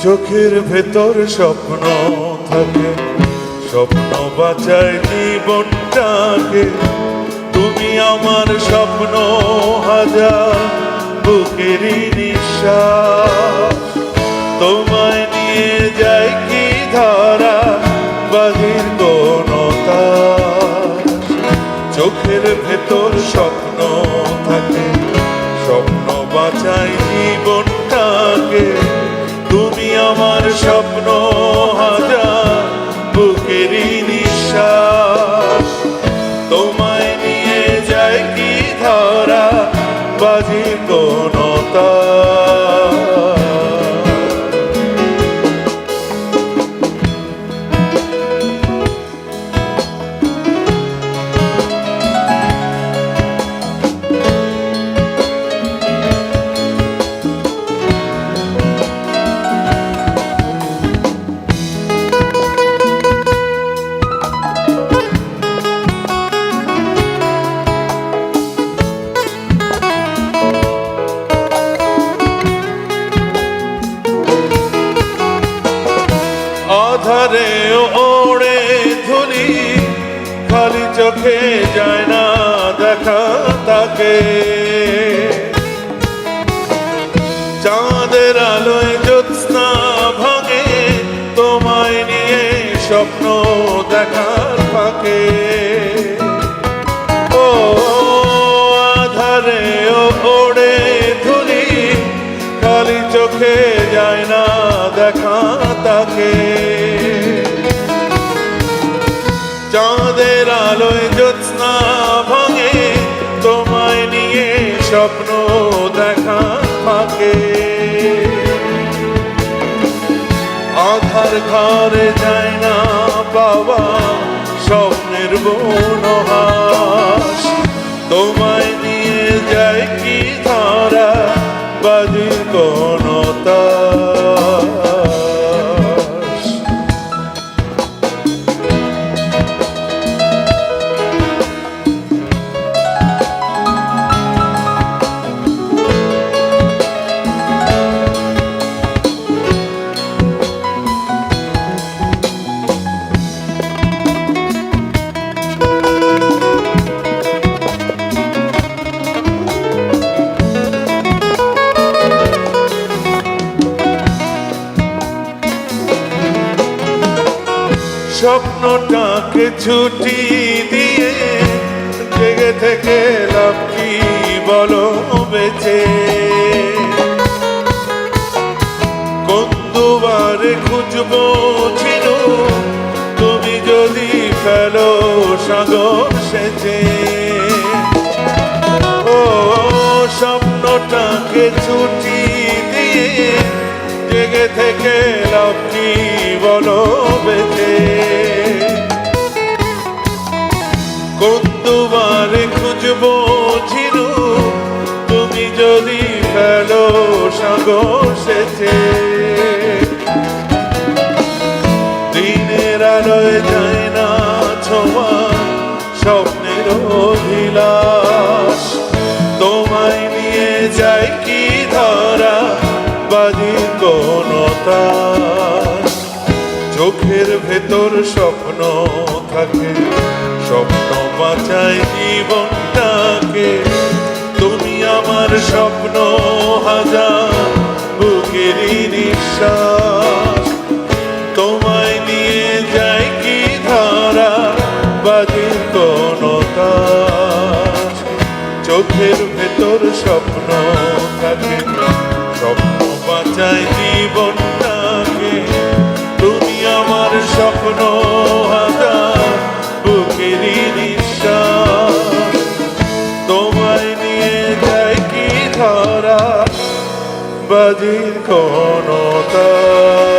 চোখের ভেতর স্বপ্ন থাকে, স্বপ্ন বাঁচায় জীবনটাকে। তুমি আমার স্বপ্ন হাজার, বুকেরই নিঃশ্বাস। তোমায় নিয়ে যাই কি ধারা, বাজির কোনো তাস। চোখের ভেতর স্বপ্ন থাকে, স্বপ্ন বাঁচায় জীবনটাকে। তুমি আমার স্বপ্ন হাজার, বুকেরই নিঃশ্বাস। তোমায় নিয়ে যায় কি ধারা, বাজির কোনো তাস। আধারে ওড়ে ধুলি, খালি চোখে যায় না দেখা তাকে। চাঁদের আলোয় জ্যোৎস্না ভাঙে, তোমায় নিয়ে স্বপ্ন দেখার ফাঁকে। ও আধারে ওড়ে ধুলি, খালি চোখে যায় না দেখা তাকে। চাঁদের আলোয় জ্যোৎস্না ভাঙে, তোমায় নিয়ে স্বপ্ন দেখা ফাঁকে। আধার ঘরে যায় না পাওয়া স্বপ্নের বনহাস। তোমায় নিয়ে যায় কি ধারা, বাজির কোনো তাস। স্বপ্নটাকে ছুটি দিয়ে জেগে থেকে লাভ কি বলো বেঁচে। কোন দুয়ারে খুঁজবো ছিল, তুমি যদি ফেলো সাগর সেচে। ও স্বপ্নটাকে ছুটি দিয়ে জেগে থেকে লাভ কি বলো বেঁচে। কোন দুয়ারে খুঁজবো ঝিনু, তুমি যদি ফেলো সাগর সেচে। দিনের আলোয় যায় না ছোঁয়া স্বপ্নের অভিলাষ। তোমায় নিয়ে যায় কি ধারা, বাজির কোনো তাস। চোখের ভেতর স্বপ্ন থাকে, স্বপ্ন বাঁচায় জীবনটাকে। তুমি আমার স্বপ্ন হাজার, বুকেরই নিঃশ্বাস। তোমায় নিয়ে যায় কি ধারা, বাজির কোনো তাস। চোখের ভেতর স্বপ্ন থাকে, স্বপ্ন বাঁচায় জীবনটাকে। তুমি আমার স্বপ্ন হাজার, বুকেরই নিঃশ্বাস। তোমায় নিয়ে যায় কি ধারা, বাজির কোনো তাস।